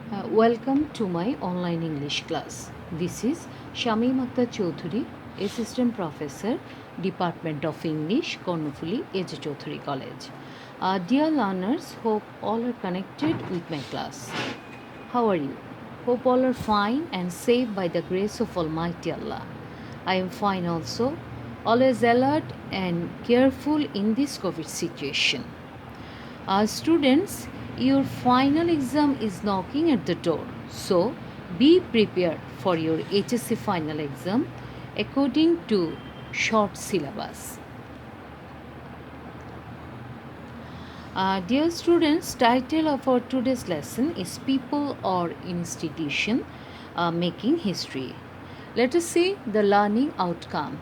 Welcome to my online English class. This is Shamim Akhtar Choudhury, Assistant Professor, Department of English, Kornufuli, H. Choudhury College. Dear learners, hope all are connected with my class. How are you? Hope all are fine and safe by the grace of Almighty Allah. I am fine also, always alert and careful in this COVID situation. Students, your final exam is knocking at the door. So, be prepared for your HSC final exam according to short syllabus. Dear students, title of our today's lesson is People or Institution Making History. Let us see the learning outcome.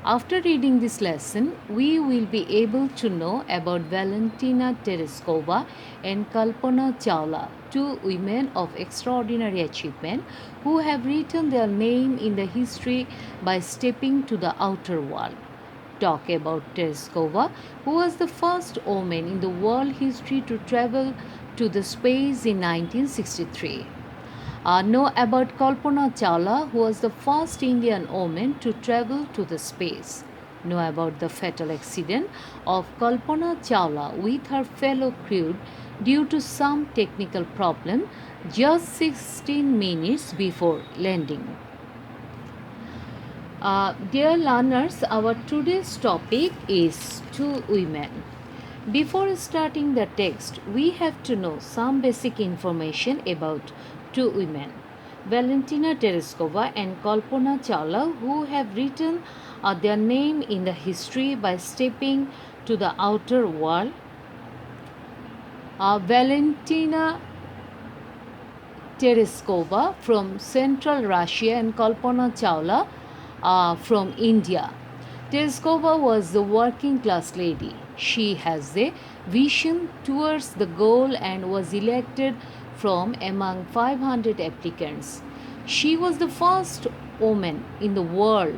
After reading this lesson, we will be able to know about Valentina Tereshkova and Kalpana Chawla, two women of extraordinary achievement who have written their name in the history by stepping to the outer world. Talk about Tereshkova, who was the first woman in the world history to travel to the space in 1963. Know about Kalpana Chawla, who was the first Indian woman to travel to the space. Know about the fatal accident of Kalpana Chawla with her fellow crew due to some technical problem just 16 minutes before landing. Dear learners, our today's topic is two women. Before starting the text, we have to know some basic information about two women, Valentina Tereshkova and Kalpana Chawla, who have written their name in the history by stepping to the outer world. Valentina Tereshkova from Central Russia and Kalpana Chawla from India. Tereshkova was the working class lady. She has a vision towards the goal and was elected from among 500 applicants. She was the first woman in the world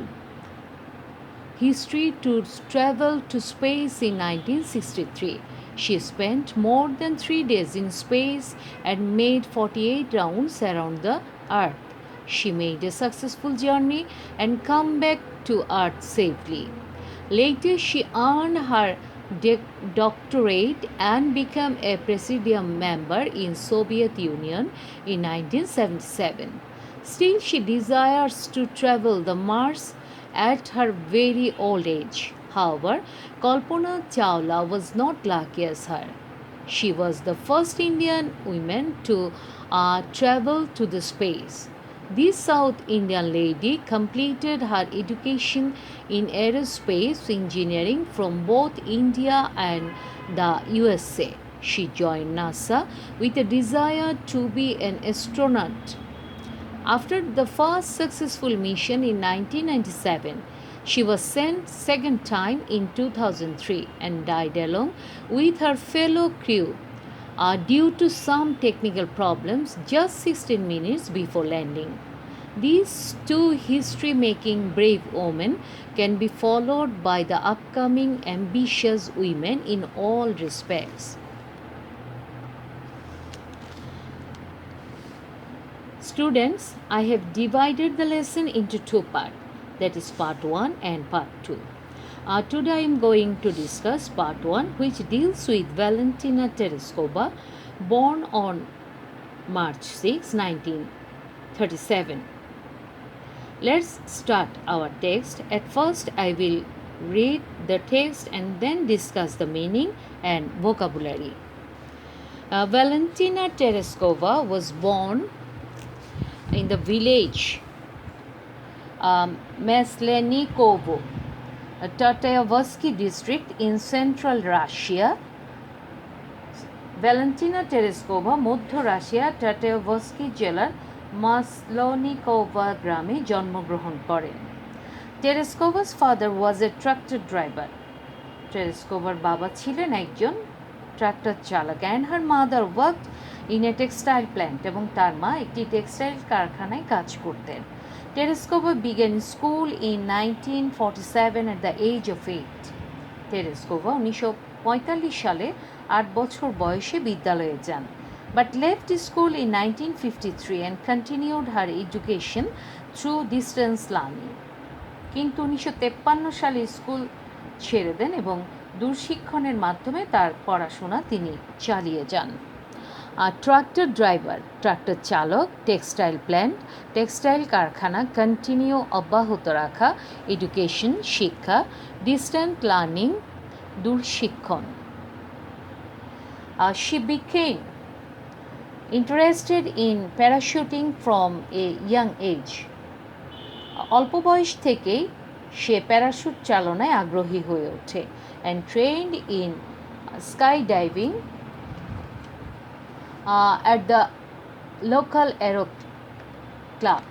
history to travel to space in 1963. She spent more than 3 days in space and made 48 rounds around the Earth. She made a successful journey and come back to Earth safely. Later, she earned her doctorate and became a presidium member in Soviet Union in 1977. Still, she desires to travel the Mars at her very old age. However, Kalpana Chawla was not lucky as her. She was the first Indian woman to travel to the space. This South Indian lady completed her education in aerospace engineering from both India and the USA. She joined NASA with a desire to be an astronaut. After the first successful mission in 1997, she was sent second time in 2003 and died along with her fellow crew due to some technical problems just 16 minutes before landing. These two history making brave women can be followed by the upcoming ambitious women in all respects. Students, I have divided the lesson into two parts, that is part 1 and part 2. Today I am going to discuss part 1, which deals with Valentina Tereshkova, born on March 6, 1937. Let's start our text. At first I will read the text and then discuss the meaning and vocabulary. Valentina Tereshkova was born in the village Maslenikovo, Tatayavsky district in central Russia. Valentina Tereshkova মধ্য Russia টাটায়ভস্কি জেলার মাসলনিকোভা গ্রামে জন্মগ্রহণ করেন। Tereshkova's father was a tractor driver. Tereshkovaর বাবা ছিলেন একজন tractor চালক and her mother worked in a textile plant এবং তার মা একটি টেক্সটাইল কারখানায় কাজ করতেন। Tereshkova began school in 1947 at the age of 8. Tereshkova 1945 সালে 8 বছর বয়সে বিদ্যালয়ে যান। but left school in 1953 and continued her education through distance learning. কিন্তু 1953 সালে স্কুল ছেড়ে দেন এবং দূরশিক্ষণের মাধ্যমে তার পড়াশোনা তিনি চালিয়ে যান। ট্রাক্টর ড্রাইভার, ট্রাক্টর চালক, টেক্সটাইল প্ল্যান্ট, টেক্সটাইল কারখানা, কন্টিনিউ অব্যাহত রাখা, এডুকেশন শিক্ষা, ডিস্ট্যান্ট লার্নিং দূরশিক্ষণ। She became interested in parachuting from a young age. অল্প বয়স থেকেই সে প্যারাশুট চালনায় আগ্রহী হয়ে ওঠে and trained in skydiving at the local aero club.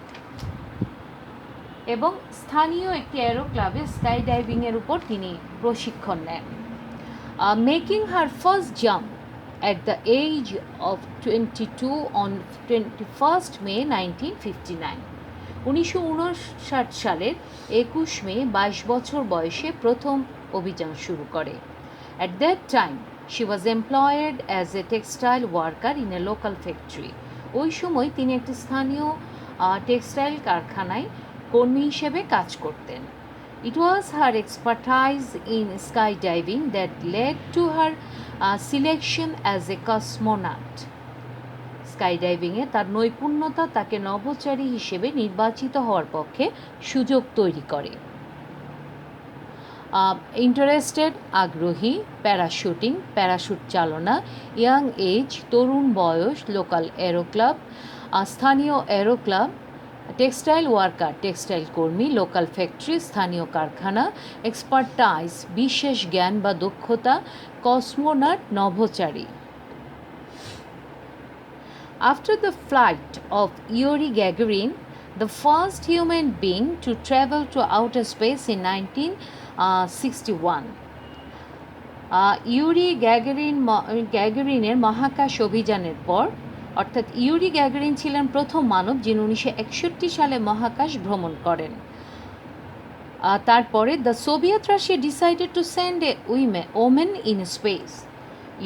এবং স্থানীয় একটি অ্যারো ক্লাবে স্কাই ডাইভিংয়ের উপর তিনি প্রশিক্ষণ নেন। Making her first jump at the age of 22 on 21st May 1959. 1959 সালের 21 মে 22 বছর বয়সে প্রথম অভিযান শুরু করে। At that time, she was employed as a textile worker in a local factory. ওই সময় তিনি একটি স্থানীয় টেক্সটাইল কারখানায় কর্মী হিসেবে কাজ করতেন। It was her expertise in skydiving that led to her selection as a cosmonaut. স্কাইডাইভিংয়ে তার নৈপুণ্যতা তাকে নভোচারী হিসেবে নির্বাচিত হওয়ার পক্ষে সুযোগ তৈরি করে। ইন্টারেস্টেড আগ্রহী, প্যারাশুটিং প্যারাশুট চালনা, ইয়াং এজ তরুণ বয়স, লোকাল অ্যারো ক্লাব স্থানীয় arrow club, textile worker textile কর্মী, লোকাল ফ্যাক্টরি স্থানীয় কারখানা, এক্সপার্টাইজ বিশেষ জ্ঞান বা দক্ষতা, cosmonaut নভোচারী। After the flight of Yuri Gagarin, the first human being to travel to outer space in 1961, Yuri গ্যাগারিনের মহাকাশ অভিযানের পর, অর্থাৎ ইউরি গ্যাগারিন ছিলেন প্রথম মানব যিনি 1961 সালে মহাকাশ ভ্রমণ করেন। তারপরে the Soviet Russia decided to send a women in space.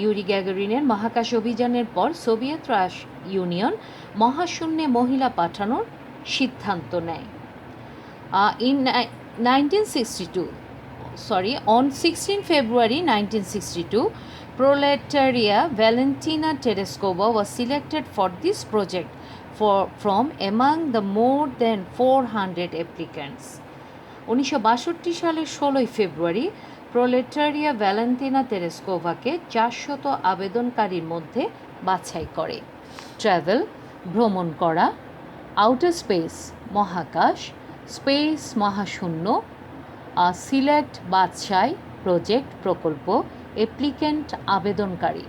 Yuri গ্যাগারিনের মহাকাশ অভিযানের পর সোভিয়েত ইউনিয়ন মহাশূন্যে মহিলা পাঠানোর সিদ্ধান্ত নেয়। On 16 February 1962, Proletaria Valentina Tereskova was selected for this project from among the more than 400 applicants. 1962 সালের 16 ফেব্রুয়ারি প্রোলেটারিয়া ভ্যালেন্টিনা তেরেস্কোভাকে 400 আবেদনকারীর মধ্যে বাছাই করে। ট্রাভেল ভ্রমণ করা, আউটার স্পেস মহাকাশ, স্পেস মহাশূন্য, সিলেক্ট বাছাই, প্রজেক্ট প্রকল্প, অ্যাপ্লিক্যান্ট আবেদনকারী।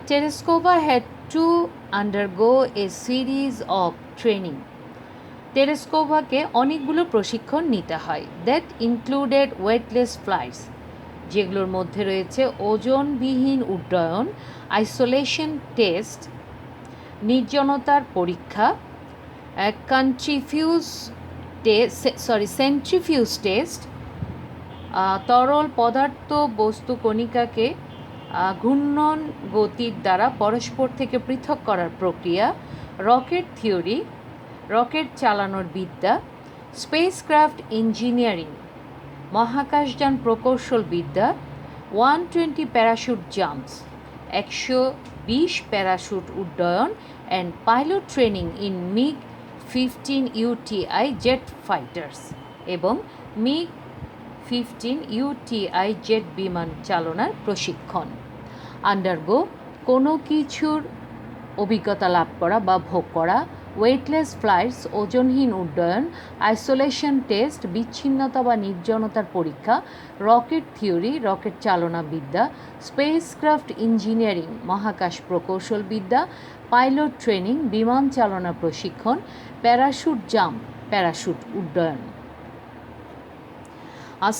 Tereskova had to undergo a series of training. তেরেস্কোভাকে অনেকগুলো প্রশিক্ষণ নিতে হয়। দ্যাট ইনক্লুডেড ওয়েটলেস ফ্লাইটস, যেগুলোর মধ্যে রয়েছে ওজনবিহীন উড্ডয়ন, আইসোলেশন টেস্ট নির্জনতার পরীক্ষা, সেন্ট্রিফিউজ টেস্ট তরল পদার্থ বস্তু কণিকাকে ঘূর্ণন গতির দ্বারা পরস্পর থেকে পৃথক করার প্রক্রিয়া, রকেট থিওরি রকেট চালানোর বিদ্যা, স্পেসক্রাফট ইঞ্জিনিয়ারিং মহাকাশযান প্রকৌশল বিদ্যা, 120 প্যারাশুট জাম্পস 120 প্যারাশুট উড্ডয়ন and pilot training in MiG 15 UTI jet fighters এবং মিগ 15 UTI জেট বিমান চালনার প্রশিক্ষণ। আন্ডারগো কোনো কিছুর অভিজ্ঞতা লাভ করা বা ভোগ করা, ওয়েটলেস ফ্লাইটস ওজনহীন উড্ডয়ন, আইসোলেশন টেস্ট বিচ্ছিন্নতা বা নির্জনতার পরীক্ষা, রকেট থিওরি রকেট চালনা বিদ্যা, স্পেসক্রাফট ইঞ্জিনিয়ারিং মহাকাশ প্রকৌশল বিদ্যা, পাইলট ট্রেনিং বিমান চালনা প্রশিক্ষণ, প্যারাশুট জাম্প প্যারাশুট উড্ডয়ন।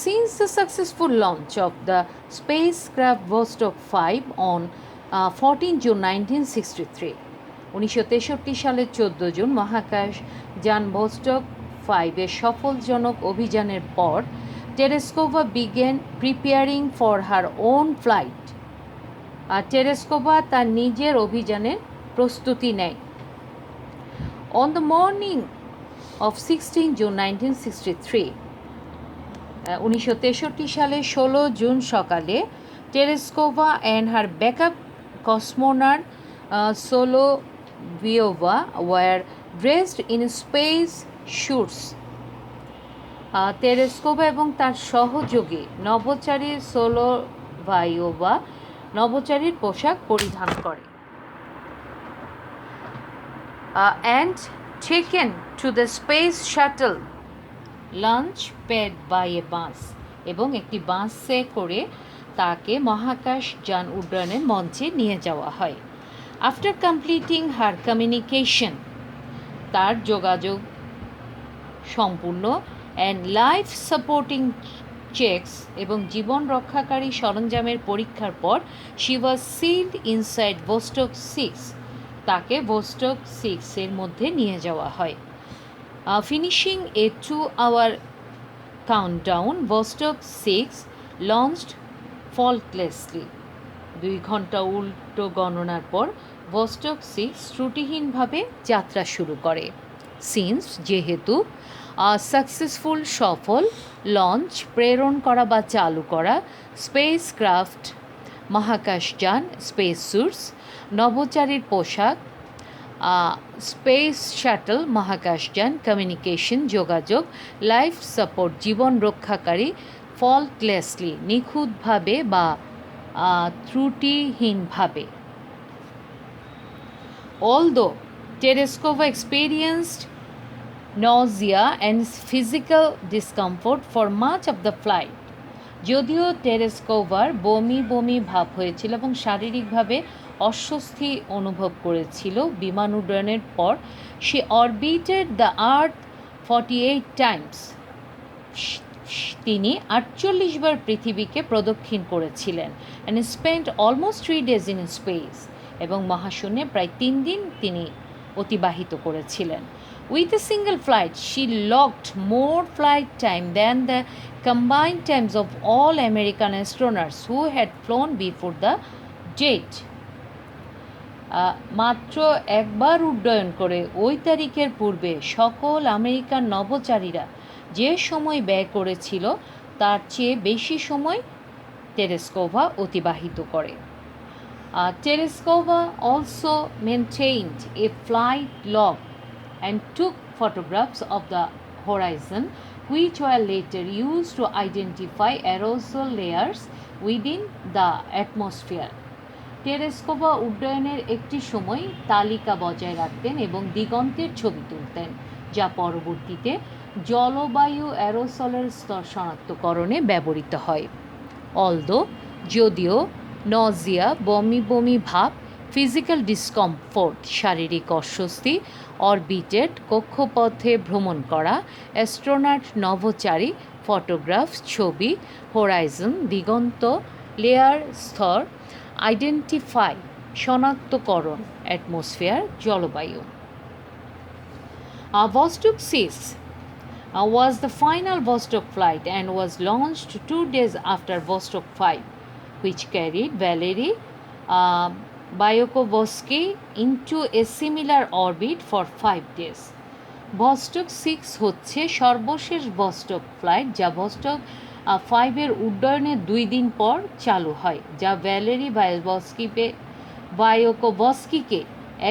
Since the successful launch of the spacecraft Vostok 5 on 14 June 1963, 1963 সালের 14 জুন মহাকাশ যান ভোস্টক 5 এর সফলজনক অভিযানের পর টেরেস্কোভা began preparing for her own flight টেরেস্কোভা তার নিজের অভিযানের প্রস্তুতি নেয়। On the morning of 16 June 1963, 1963 সালে 16 জুন সকালে Tereshkova and her backup cosmonaut Solovyova wore dressed in space suits. Tereshkova এবং তার সহযোগী নভোচারী সোলোভাইওভা নভোচারীর পোশাক পরিধান করে। And taken to the space shuttle launch pad by a bus, এবং একটি বাসে করে তাকে মহাকাশ যান উড্ডয়নের মঞ্চে নিয়ে যাওয়া হয়। আফটার কমপ্লিটিং হার কমিউনিকেশন, তার যোগাযোগ সম্পূর্ণ, অ্যান্ড লাইফ সাপোর্টিং চেকস এবং জীবন রক্ষাকারী সরঞ্জামের পরীক্ষার পর she was sealed inside Vostok 6, তাকে ভোস্টক 6-এর মধ্যে নিয়ে যাওয়া হয়। ফিনিশিং এ 2-hour কাউন্টডাউন, ভোস্টক 6 লঞ্চড ফল্টলেসলি। 2 ঘন্টা উল্টো গণনার পর ভোস্টক 6 ত্রুটিহীনভাবে যাত্রা শুরু করে। সিন্স, যেহেতু সাকসেসফুল সফল লঞ্চ প্রেরণ করা বা চালু করা, স্পেস ক্রাফট মহাকাশযান, স্পেস স্যুটস নভোচারীর পোশাক, স্পেস শাটল মহাকাশযান, কমিউনিকেশন যোগাযোগ, লাইফ সাপোর্ট জীবন রক্ষাকারী, ফল্টলেসলি নিখুঁতভাবে বা ত্রুটিহীনভাবে। Although Tereskova experienced nausea and physical discomfort for much of the flight, যদিও টেরেস্কোভার বমি বমি ভাব হয়েছিল এবং শারীরিকভাবে অস্বস্তি অনুভব করেছিল বিমান উড্ডয়নের পর, she orbited the earth 48 times, তিনি 48 বার পৃথিবীকে প্রদক্ষিণ করেছিলেন, and spent almost 3 days in space, এবং মহাশূন্যে প্রায় 3 দিন তিনি অতিবাহিত করেছিলেন। With a single flight, she logged more flight time than the combined times of all American astronauts who had flown before the date. মাত্র একবার উড্ডয়ন করে ওই তারিখের পূর্বে সকল আমেরিকান নভোচারীরা যে সময় ব্যয় করেছিল তার চেয়ে বেশি সময় টেরেস্কোভা অতিবাহিত করে। Tereskova also maintained a flight log and took photographs of the horizon, which were later used to identify aerosol layers within the atmosphere. টেরেস্কোভা উড্ডয়নের একটি সময় তালিকা বজায় রাখতেন এবং দিগন্তের ছবি তুলতেন, যা পরবর্তীতে জলবায়ু অ্যারোসলের স্তর শনাক্তকরণে ব্যবহৃত হয়। যদিও নজিয়া বমি বমি ভাব, ফিজিক্যাল ডিসকমফোর্ট শারীরিক অস্বস্তি, অরবিটেড কক্ষপথে ভ্রমণ করা, অ্যাস্ট্রোনট নভোচারী, ফটোগ্রাফ ছবি, হোরাইজন দিগন্ত, লেয়ার স্তর, আইডেন্টিফাই শনাক্তকরণ, অ্যাটমসফিয়ার জলবায়ু। Vostok 6 was the final Vostok flight and was launched 2 days after Vostok 5, which carried Valery Bykovsky into a similar orbit for 5 days. Vostok 6 হচ্ছে সর্বশেষ ভস্টক ফ্লাইট, যা Vostok 5-এর উড্ডয়নের 2 দিন পর চালু হয়, যা ভ্যালেরি বায়োকোভস্কিকে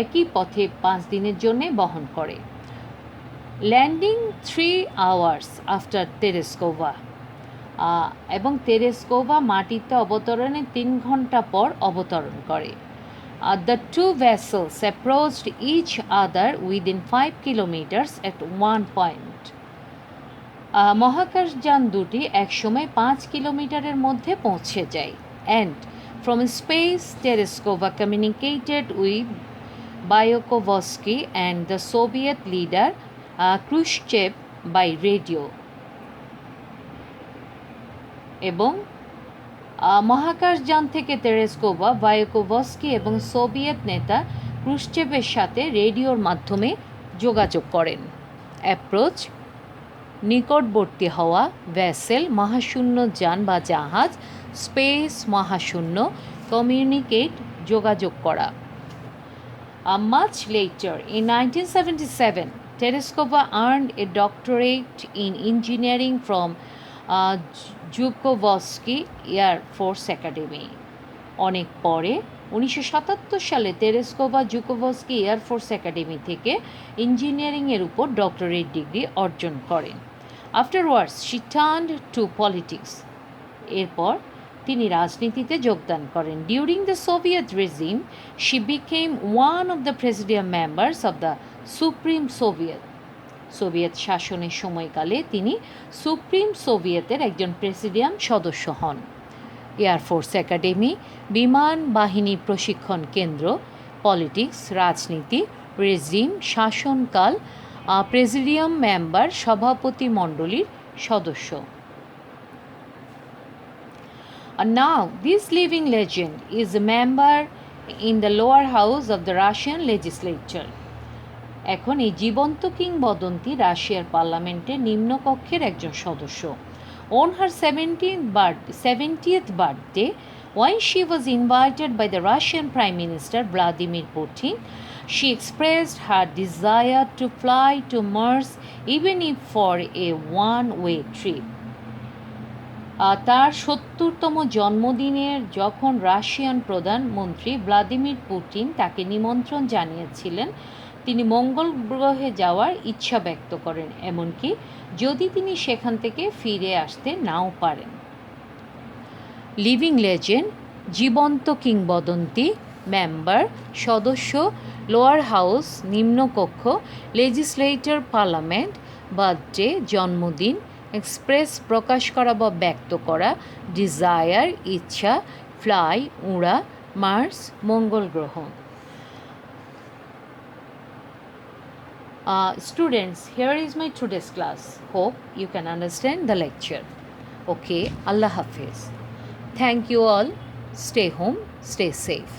একই পথে 5 দিনের জন্য বহন করে। ল্যান্ডিং 3 hours after Tereskova, এবং তেরেস্কোভা মাটিতে অবতরণের 3 ঘন্টা পর অবতরণ করে। The two vessels approached each other within 5 kilometers at one point. মহাকাশযান দুটি একসময় 5 কিলোমিটারের মধ্যে পৌঁছে যায়। And from space, Tereskova communicated with Byakovsky and the Soviet leader Khrushchev by radio. এবং মহাকাশযান থেকে তেরেস্কোভা বায়োকোভস্কি এবং সোভিয়েত নেতা ক্রুশ্চেভের সাথে রেডিওর মাধ্যমে যোগাযোগ করেন। অ্যাপ্রোচ নিকটবর্তী হওয়া, ভ্যাসেল মহাশূন্য যান বা জাহাজ, স্পেস মহাশূন্য, কমিউনিকেট যোগাযোগ করা। Much later, in 1977, Tereskova earned a doctorate in engineering from Zhukovsky Air Force Academy. অনেক পরে 1977 সালে তেরেস্কোভা জুকোভস্কি এয়ারফোর্স একাডেমি থেকে ইঞ্জিনিয়ারিংয়ের উপর ডক্টরেট ডিগ্রি অর্জন করেন। Afterwards she turned two politics. এরপর তিনি রাজনীতিতে যোগদান করেন। During the Soviet regime she became one of the presidium members of the supreme Soviet. Soviet শাসনের সময়কালে তিনি সুপ্রিম সোভিয়েতের একজন প্রেসিডিয়াম সদস্য হন। এয়ারফোর্স একাডেমি, বিমান বাহিনী প্রশিক্ষণ কেন্দ্র, পলিটিক্স, রাজনীতি, রেজিম, শাসনকাল, প্রেসিডিয়াম মেম্বার, সভাপতি মণ্ডলীর সদস্য। Now, this living legend is a member in the lower house of the Russian legislature. এখন এই জীবন্ত কিংবদন্তি রাশিয়ার পার্লামেন্টের নিম্নকক্ষের একজন সদস্য। On her 70th birthday, when she was invited by the Russian Prime Minister Vladimir Putin, she expressed her desire to fly to Mars even if for a one-way trip. তার 70তম জন্মদিনের যখন রাশিয়ান প্রধানমন্ত্রী ভ্লাদিমির পুতিন তাকে নিমন্ত্রণ জানিয়েছিলেন, তিনি মঙ্গল গ্রহে যাওয়ার ইচ্ছা ব্যক্ত করেন, এমনকি যদি তিনি সেখান থেকে ফিরে আসতে নাও পারেন। লিভিং লেজেন্ড, জীবন্ত কিংবদন্তি, মেম্বার, সদস্য, লোয়ার হাউস, নিম্নকক্ষ, লেজিসলেটর, পার্লামেন্ট, বার্থডে, জন্মদিন, এক্সপ্রেস, প্রকাশ করা বা ব্যক্ত করা, ডিজায়ার, ইচ্ছা, ফ্লাই, উড়া, মার্স, মঙ্গল গ্রহ। Students, here is my today's class. Hope you can understand the lecture. Okay, Allah Hafiz. Thank you all. Stay home, stay safe.